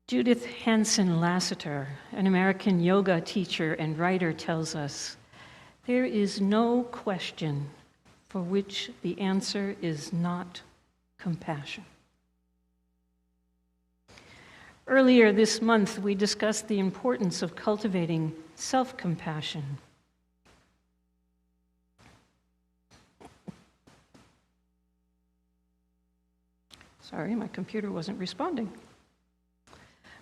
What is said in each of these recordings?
Judith Hanson Lasseter, an American yoga teacher and writer, tells us, "There is no question for which the answer is not compassion." Earlier this month, we discussed the importance of cultivating self-compassion. Sorry, my computer wasn't responding.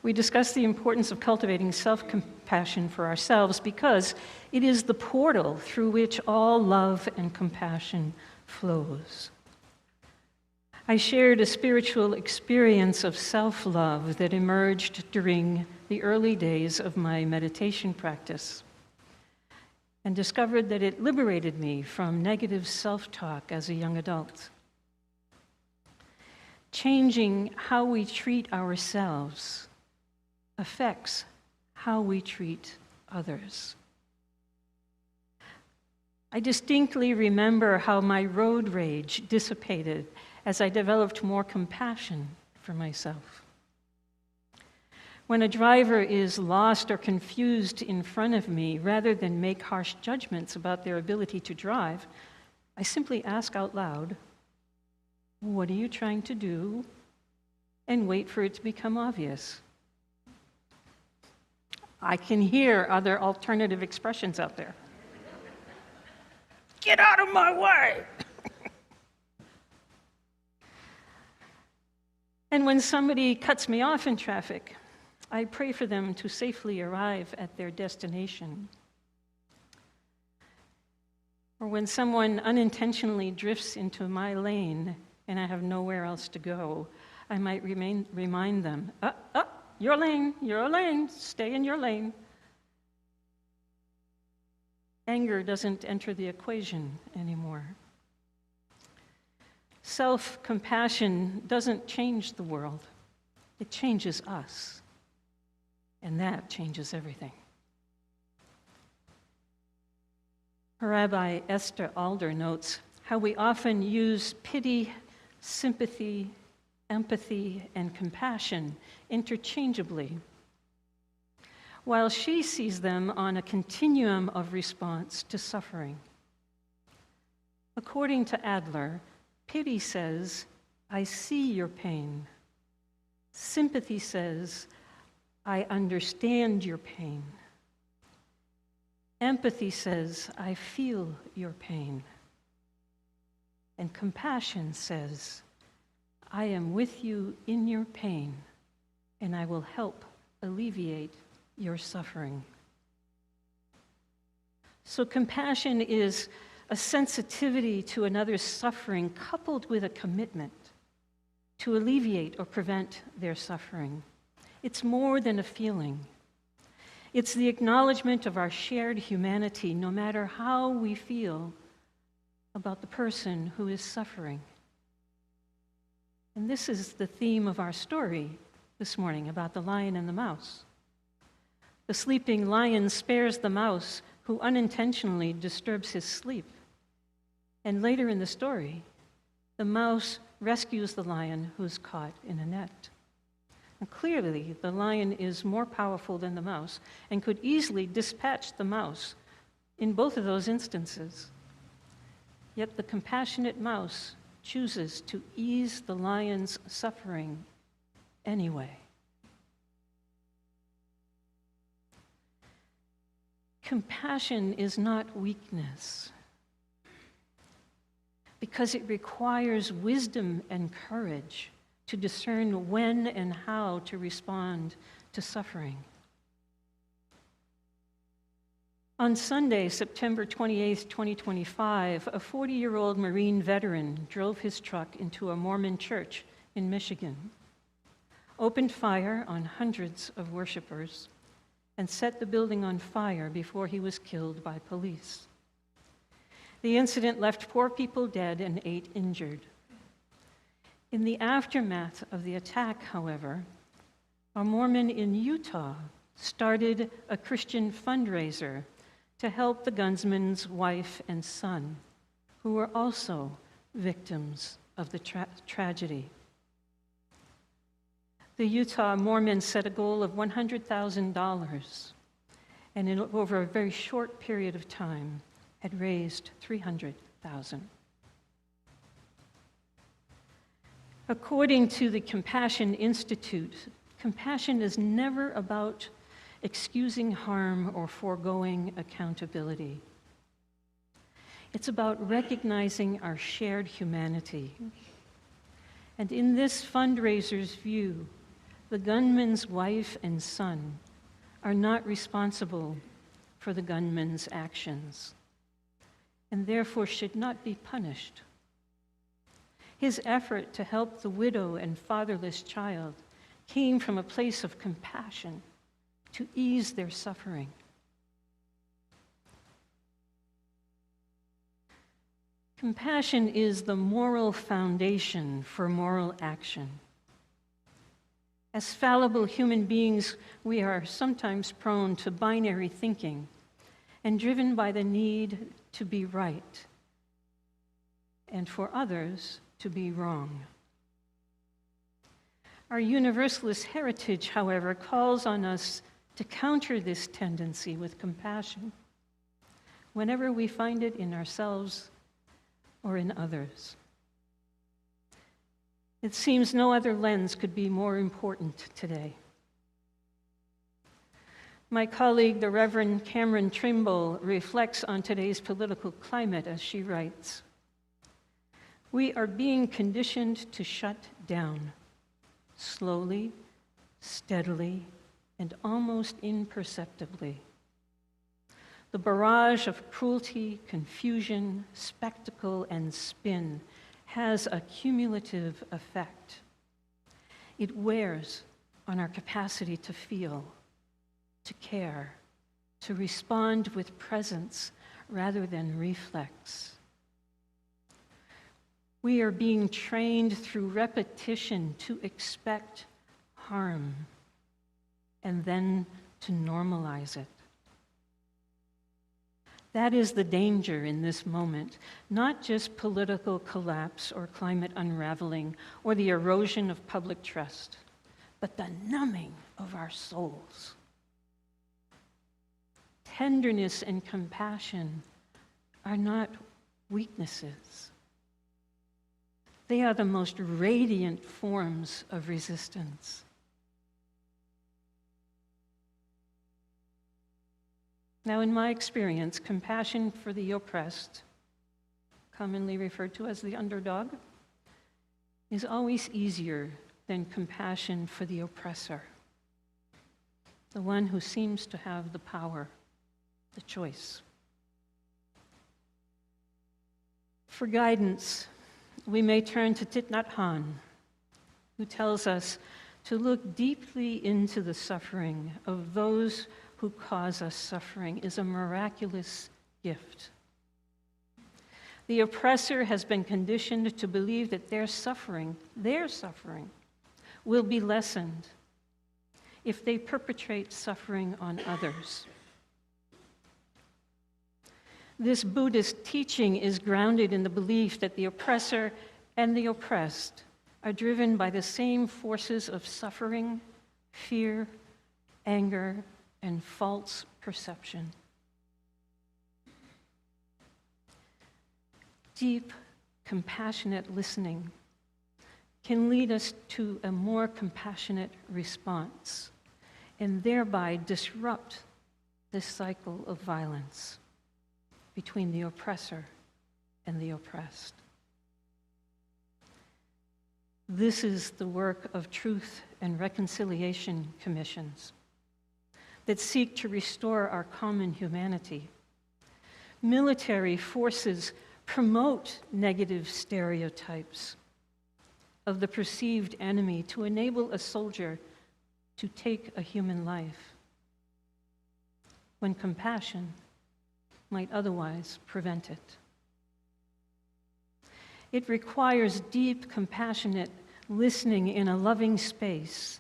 We discussed the importance of cultivating self-compassion for ourselves because it is the portal through which all love and compassion flows. I shared a spiritual experience of self-love that emerged during the early days of my meditation practice and discovered that it liberated me from negative self-talk as a young adult. Changing how we treat ourselves affects how we treat others. I distinctly remember how my road rage dissipated as I developed more compassion for myself. When a driver is lost or confused in front of me, rather than make harsh judgments about their ability to drive, I simply ask out loud, "What are you trying to do?" and wait for it to become obvious. I can hear other alternative expressions out there. "Get out of my way!" And when somebody cuts me off in traffic, I pray for them to safely arrive at their destination. Or when someone unintentionally drifts into my lane and I have nowhere else to go, I might remind them, your lane, stay in your lane. Anger doesn't enter the equation anymore. Self-compassion doesn't change the world. It changes us. And that changes everything. Rabbi Esther Alder notes how we often use pity, sympathy, empathy, and compassion interchangeably, while she sees them on a continuum of response to suffering. According to Adler, pity says, "I see your pain." Sympathy says, "I understand your pain." Empathy says, "I feel your pain." And compassion says, "I am with you in your pain, and I will help alleviate your suffering." So compassion is a sensitivity to another's suffering coupled with a commitment to alleviate or prevent their suffering. It's more than a feeling. It's the acknowledgement of our shared humanity, no matter how we feel about the person who is suffering. And this is the theme of our story this morning about the lion and the mouse. The sleeping lion spares the mouse who unintentionally disturbs his sleep. And later in the story, the mouse rescues the lion who's caught in a net. And clearly, the lion is more powerful than the mouse and could easily dispatch the mouse in both of those instances. Yet the compassionate mouse chooses to ease the lion's suffering anyway. Compassion is not weakness, because it requires wisdom and courage to discern when and how to respond to suffering. On Sunday, September 28, 2025, a 40-year-old Marine veteran drove his truck into a Mormon church in Michigan, opened fire on hundreds of worshipers, and set the building on fire before he was killed by police. The incident left 4 people dead and 8 injured. In the aftermath of the attack, however, a Mormon in Utah started a Christian fundraiser to help the gunman's wife and son, who were also victims of the tragedy. The Utah Mormons set a goal of $100,000, and over a very short period of time had raised $300,000. According to the Compassion Institute, compassion is never about excusing harm or foregoing accountability. It's about recognizing our shared humanity. And in this fundraiser's view, the gunman's wife and son are not responsible for the gunman's actions, and therefore should not be punished. His effort to help the widow and fatherless child came from a place of compassion to ease their suffering. Compassion is the moral foundation for moral action. As fallible human beings, we are sometimes prone to binary thinking and driven by the need to be right, and for others to be wrong. Our Universalist heritage, however, calls on us to counter this tendency with compassion whenever we find it in ourselves or in others. It seems no other lens could be more important today. My colleague, the Reverend Cameron Trimble, reflects on today's political climate as she writes, "We are being conditioned to shut down, slowly, steadily, and almost imperceptibly. The barrage of cruelty, confusion, spectacle, and spin has a cumulative effect. It wears on our capacity to feel, to care, to respond with presence rather than reflex. We are being trained through repetition to expect harm and then to normalize it. That is the danger in this moment, not just political collapse or climate unraveling or the erosion of public trust, but the numbing of our souls. Tenderness and compassion are not weaknesses. They are the most radiant forms of resistance. Now, in my experience, compassion for the oppressed, commonly referred to as the underdog, is always easier than compassion for the oppressor, the one who seems to have the power, the choice. For guidance, we may turn to Thich Nhat Hanh, who tells us to look deeply into the suffering of those who cause us suffering is a miraculous gift. The oppressor has been conditioned to believe that their suffering, will be lessened if they perpetrate suffering on others. This Buddhist teaching is grounded in the belief that the oppressor and the oppressed are driven by the same forces of suffering, fear, anger, and false perception. Deep, compassionate listening can lead us to a more compassionate response and thereby disrupt this cycle of violence between the oppressor and the oppressed. This is the work of truth and reconciliation commissions that seek to restore our common humanity. Military forces promote negative stereotypes of the perceived enemy to enable a soldier to take a human life, when compassion might otherwise prevent it. It requires deep, compassionate listening in a loving space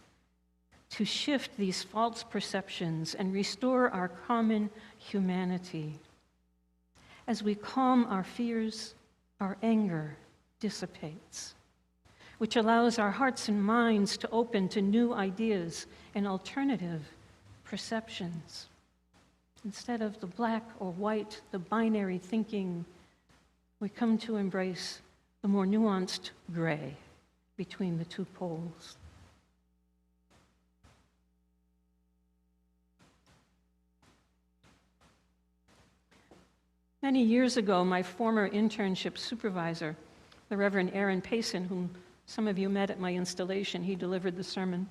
to shift these false perceptions and restore our common humanity. As we calm our fears, our anger dissipates. which allows our hearts and minds to open to new ideas and alternative perceptions. Instead of the black or white, the binary thinking, we come to embrace the more nuanced gray between the two poles. Many years ago, my former internship supervisor, the Reverend Aaron Payson, whom some of you met at my installation, he delivered the sermon,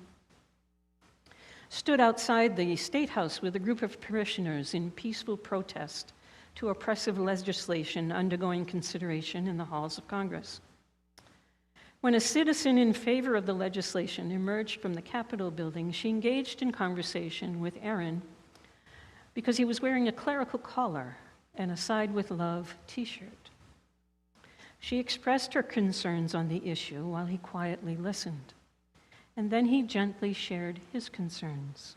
stood outside the State House with a group of parishioners in peaceful protest to oppressive legislation undergoing consideration in the halls of Congress. When a citizen in favor of the legislation emerged from the Capitol building, she engaged in conversation with Aaron because he was wearing a clerical collar and a Side with Love t-shirt. She expressed her concerns on the issue while he quietly listened, and then he gently shared his concerns.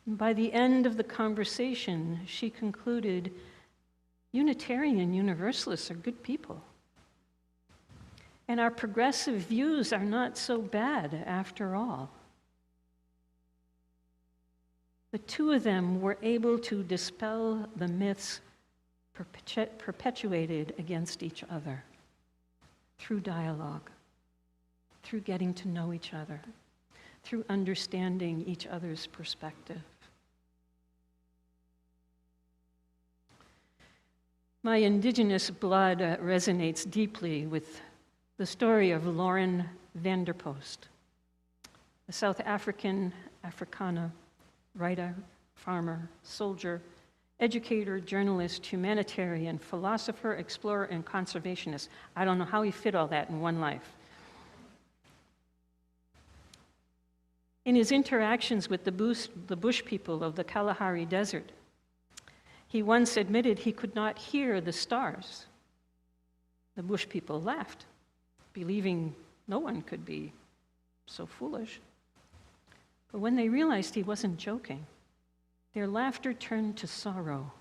And by the end of the conversation, she concluded, Unitarian Universalists are good people, and our progressive views are not so bad after all. The two of them were able to dispel the myths perpetuated against each other through dialogue, through getting to know each other, through understanding each other's perspective. My indigenous blood resonates deeply with the story of Lauren Vanderpost, a South African Afrikaner writer, farmer, soldier, educator, journalist, humanitarian, philosopher, explorer, and conservationist. I don't know how he fit all that in one life. In his interactions with the bush people of the Kalahari Desert, he once admitted he could not hear the stars. The bush people laughed, believing no one could be so foolish. But when they realized he wasn't joking, their laughter turned to sorrow.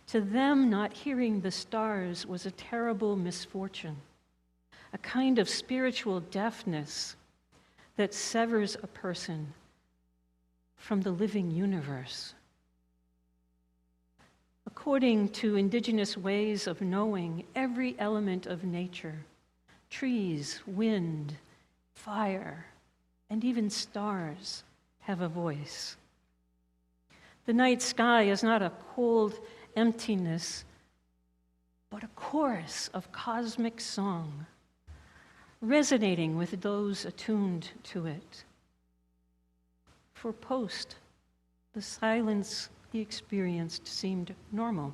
To them, not hearing the stars was a terrible misfortune, a kind of spiritual deafness that severs a person from the living universe. According to indigenous ways of knowing, every element of nature, trees, wind, fire, and even stars have a voice. The night sky is not a cold emptiness, but a chorus of cosmic song, resonating with those attuned to it. For Post, the silence he experienced seemed normal.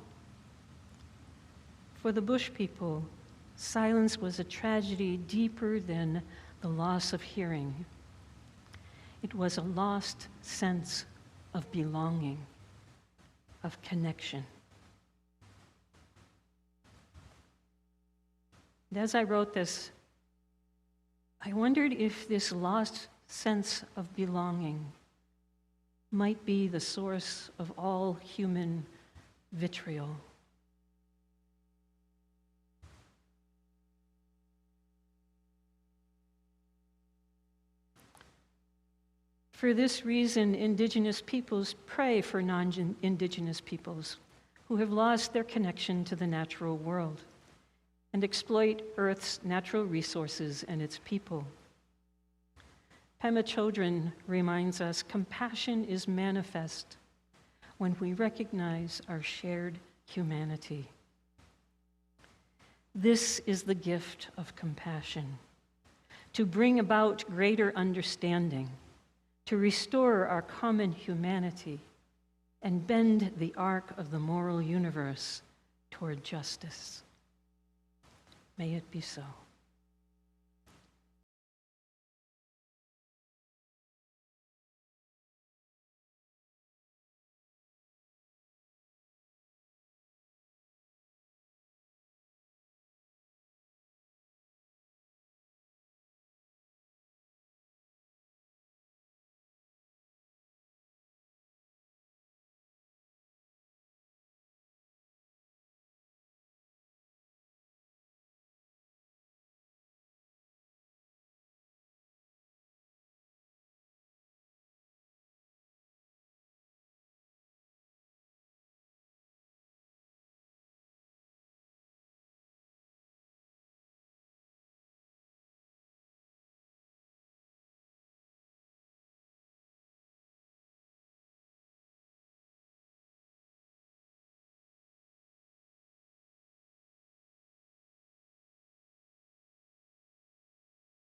For the bush people, silence was a tragedy deeper than the loss of hearing. It was a lost sense of belonging, of connection. And as I wrote this, I wondered if this lost sense of belonging might be the source of all human vitriol. For this reason, indigenous peoples pray for non-indigenous peoples who have lost their connection to the natural world and exploit Earth's natural resources and its people. Pema Chodron reminds us compassion is manifest when we recognize our shared humanity. This is the gift of compassion, to bring about greater understanding, to restore our common humanity, and bend the arc of the moral universe toward justice. May it be so.